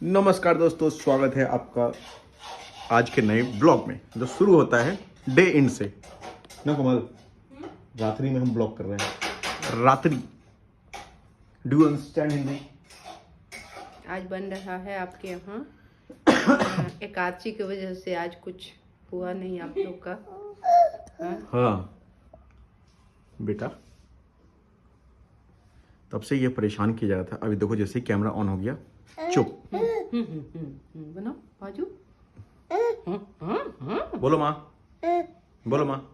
नमस्कार दोस्तों, स्वागत है आपका आज के नए ब्लॉग में जो शुरू होता है डे इन से ना कमल। रात्रि में हम ब्लॉग कर रहे हैं। रात्रि, डू यू अंडरस्टैंड हिंदी? आज बन रहा है आपके यहाँ एकादशी की वजह से आज कुछ हुआ नहीं आप लोग का। हाँ बेटा, तब से ये परेशान किया जा रहा था। अभी देखो जैसे ही कैमरा ऑन हो गया चुप। बनाओ बाजू। बोलो माँ, बोलो माँ।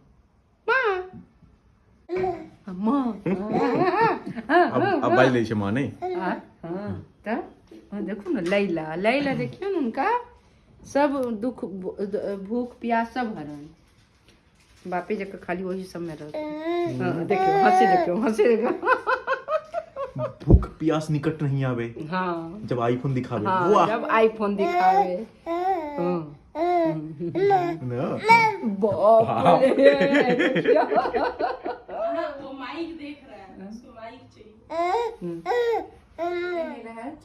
अब बाज ली माँ नहीं। देखो ना लैला लैला, देखियो ना उनका सब दुख भूख प्यास सब हरण बापे जगह खाली वही सब में रह। देखो हंसे, देखो हंसे, देखो। भूख प्यास निकट नहीं आवे। हाँ, जब आईफोन दिखावे। हाँ, जब आईफोन दिखावे। बाप रे, वो माइक देख रहा है, उसको माइक चाहिए।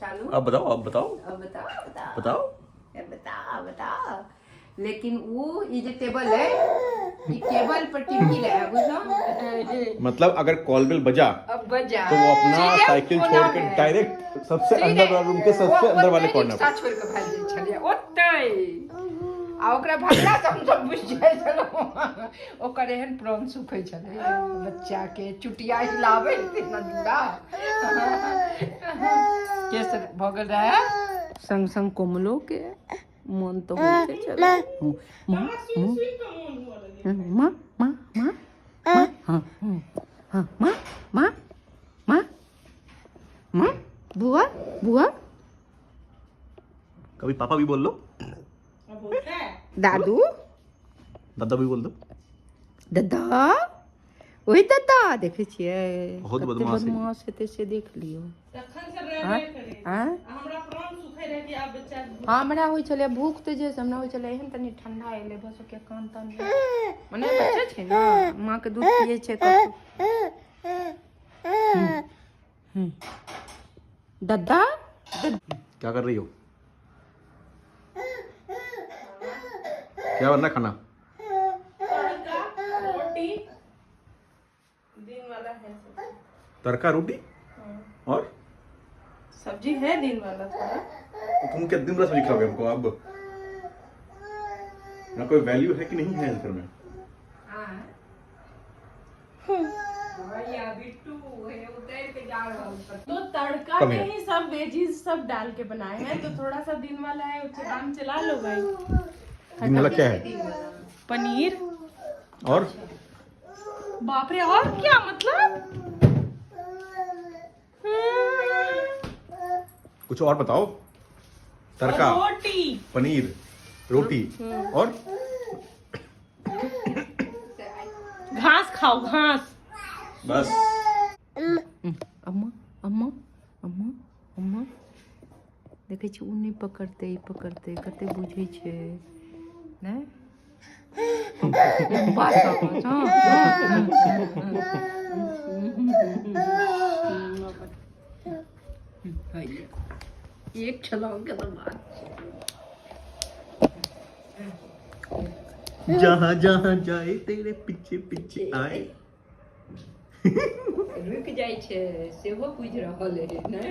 चालू। अब बताओ, अब बताओ, अब बताओ बताओ बताओ। बताओ बताओ। लेकिन वो ये जो टेबल है, ये केबल पर टिकी है, बुझलो। मतलब अगर कॉल बेल बजा अब बजा तो वो अपना साइकिल छोड़ के डायरेक्ट सबसे अंदर वाले रूम के सबसे अंदर वाले कॉर्नर पर छोड़ के भाग जाई छलिए ओतै। आ ओकरा भगला से हम सब बुझ जाय छलो। ओकर एहन प्राण सुखै छले बच्चा के, चुटिया हिलाबै इतना दूरा केस भगल रहा संग संग कोमलो के मन तो होते चलो। माँ माँ माँ माँ माँ हाँ हाँ माँ माँ माँ माँ बुआ बुआ। कभी पापा भी बोल लो, दादू दादा भी बोल दो। दादा, वही दादा देखे छिए बहुत कते बदमाश है से देख लियो। तखन से रहबे करे। हमरा प्राण सुखै रहे कि आब बच्चा हाँ, हमरा होइ छले भूख ते जे हमरा होइ छले एहन तनी ठंडा एले बस के कान तान मने बच्चा छै ना, माँ के दूध पिए छै दादा। क्या कर रही हो? क्या बनना खाना? रोटी दिन वाला है, तड़का रोटी और सब्जी है दिन वाला थोड़ा। तुम क्या दिन भर सब्जी खाओगे हमको? अब ना कोई वैल्यू है कि नहीं है इस घर में? तो तड़का कम में है। ही सब वेजीज सब डाल के बनाए हैं, तो थोड़ा सा दिन वाला है, उसे काम चला लो भाई। दिन वाला क्या है? पनीर और बाप रे, और क्या मतलब? कुछ और बताओ। तड़का, रोटी, पनीर, रोटी और घास खाओ, घास। बस। अम्मा अम्मा अम्मा अम्मा देखे छी उ नहीं पकड़ते ई पकड़ते कते बुझे छे ने। एक छलांग के तो बात जहाँ जहाँ जाए तेरे पीछे पीछे आए। रुक जाय छे सेहो बुझ रहल है ने।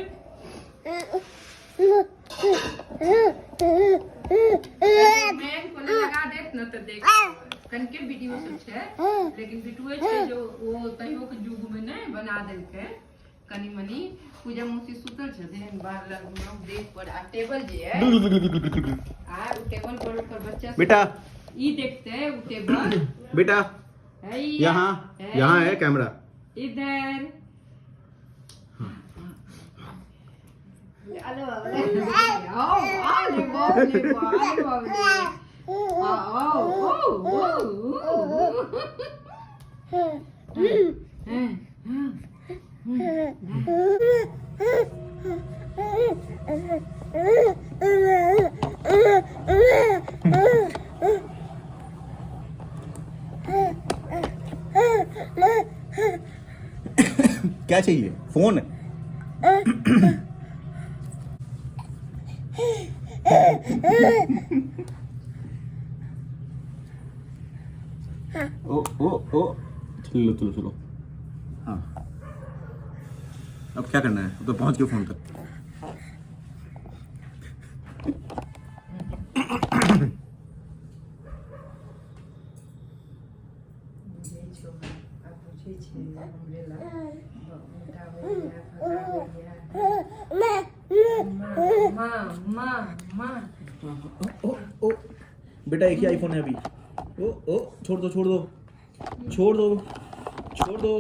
मैं कोने लगा देत न त देख कनके वीडियो सब छे, लेकिन बिटुए छे जो वो तहियो के युग में ने बना देलके कनी मनी। पूजा मौसी सुतल छथिन बाहर लग देख पर आ टेबल जे है आ उ टेबल पर ऊपर बच्चा बेटा, ई देखते उ टेबल बेटा है यहाँ यहाँ है कैमरा। इधर हेलो आओ आले बाप रे बाप रे क्या चाहिए? फोन? ओ ओ ओ चलो चलो चलो। हाँ अब क्या करना है? अब तो पहुंच गए फोन तक। ओ ओ बेटा एक ही आईफोन है अभी। ओ ओ छोड़ दो छोड़ दो छोड़ दो छोड़ दो।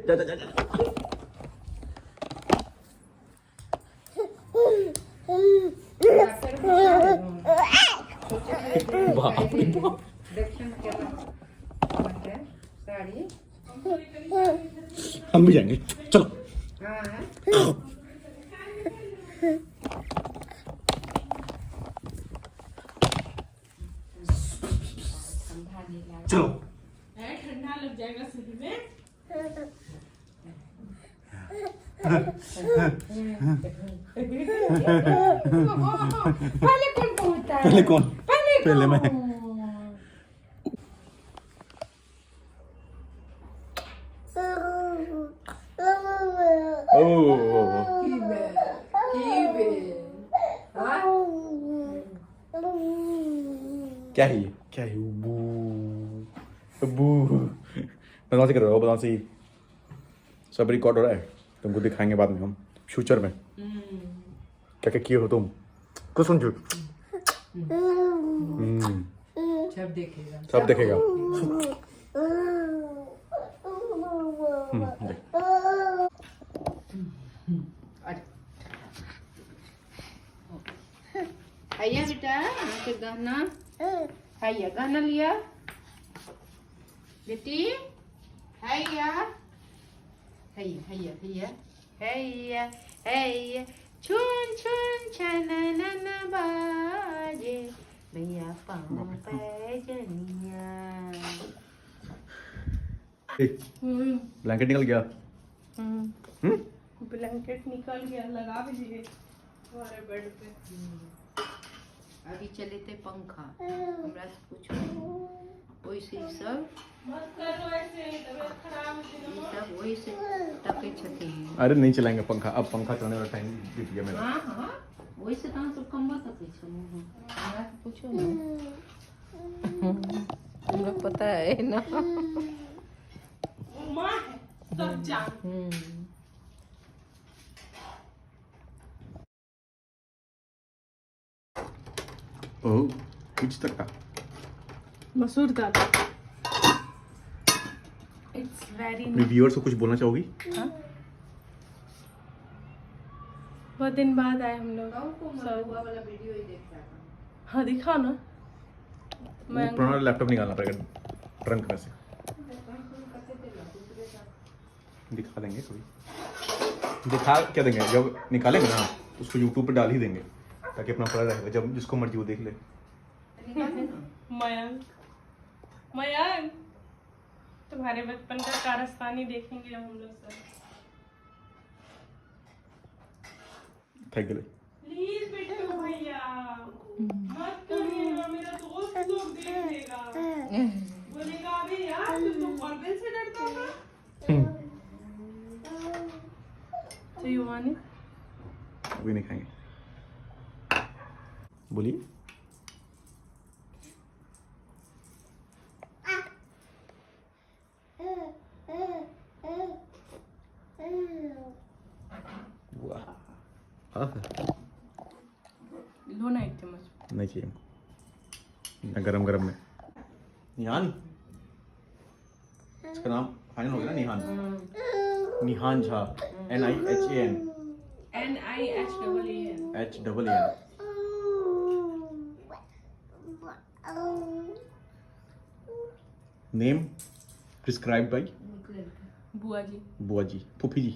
जा जा जा जा। बाप रे बाप। साड़ी हम भी जाएंगे चलो। चलो ठंडा लग जाएगा शरीर में। पहले कौन पहुंचता है? पहले कौन? पहले मैं। क्या है ये? क्या है? बू बू बदमाशी कर रहे हो बदमाशी। सब रिकॉर्ड हो रहा है। तुमको दिखाएंगे बाद में हम फ्यूचर में क्या क्या किए हो तुम। कुछ समझो। सब देखेगा। सब देखेगा। देख। आइया बेटा आके गहना हैया गहना लिया बेटी हैया हैया हैया हैया हैया हैया छुन छुन छननन बाजे भैया पाँव पे जनिया। ब्लैंकेट निकल गया। ब्लैंकेट निकल गया, लगा भी दिए हमारे बेड पे। अभी चले थे पंखा हमरा से पूछो वैसे ही सब मत करो ऐसे, तबीयत खराब है ना। सब वही से टके छथिन। अरे नहीं चलाएंगे पंखा। अब पंखा चलाने वाला टाइम बीत गया मेरा। हाँ हाँ वही से कहाँ सब कम सके छो हमरा से पूछो ना। हमरा पता है ना। माँ है सब जान। ओह कुछ तक का मसूर दाल। इट्स वेरी अपने व्यूअर्स को कुछ बोलना चाहोगी? बहुत दिन बाद आए हम लोग। वाला वीडियो ही देखता था। हाँ दिखाओ ना। मैं पुराना लैपटॉप निकालना पड़ेगा ट्रंक में से। दिखा देंगे कभी। दिखा क्या देंगे? जब निकालेंगे ना उसको यूट्यूब पे डाल ही देंगे ताकि अपना पड़ा रहेगा। जब जिसको मर्जी वो देख ले। मयंक मयंक तुम्हारे बचपन का कारस्तानी देखेंगे हम लोग सब। Thank you. प्लीज बेटे भैया मत करिएगा, मेरा दोस्त लोग देख लेगा, बोलेगा अबे यार तू तो कॉर्बेल से डरता था। तो यू वांट इट? अभी नहीं खाएंगे। बोलिए। लो ना एक चम्मच। नहीं चाहिए गरम गरम में। निहान इसका नाम फाइनल हो गया ना। Nihan Nihan Jha NIHAN HAAN name prescribe by बुआ जी। बुआ जी फूफी जी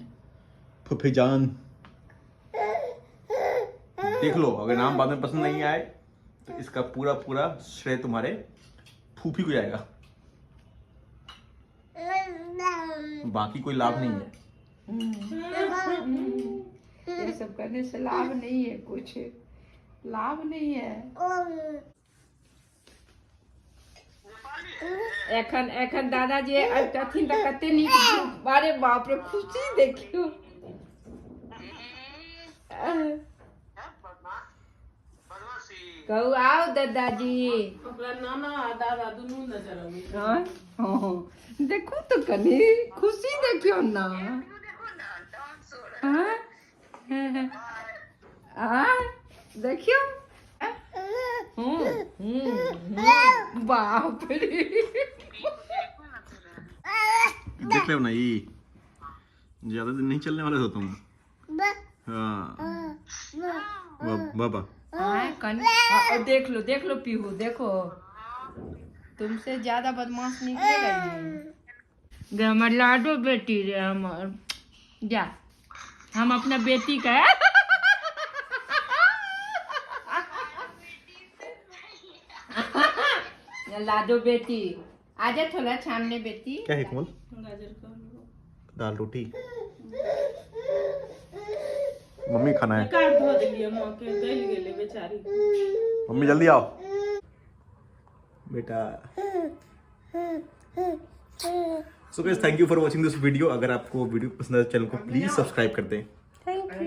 फूफी जान। देख लो अगर नाम बाद में पसंद नहीं आए तो इसका पूरा पूरा श्रेय तुम्हारे फूफी को जाएगा। बाकी कोई लाभ नहीं है। ये सब करने से लाभ नहीं है, कुछ लाभ नहीं है। एखन एखन दादाजी अथिन त कते नीक, अरे बाप रे खुशी देखियो। कहू आओ दादाजी। ओकरा नाना आ दादा दुनू नजर आबै छै। हाँ, हाँ, देखो तो कनी खुशी देखियो ना। हाँ, हाँ, देखियो। बाप रे। देख लो ना, ये ज्यादा दिन नहीं चलने वाले हो तुम। हाँ बाबा। हाँ, देख लो पीहू, देखो तुमसे ज्यादा बदमाश निकलेगा ये। हमार लाडो बेटी रे हमार, जा हम अपना बेटी का लाडो बेटी आजा थोड़ा सामने बेटी। क्या है कोमल? गाजर का हलवा। दाल रोटी मम्मी खाना है। काट धो देलिए मां के, गल गेले बेचारी। मम्मी जल्दी आओ बेटा। So guys, thank you for watching this video. अगर आपको वीडियो पसंद है चैनल को प्लीज सब्सक्राइब कर दें। Thank you.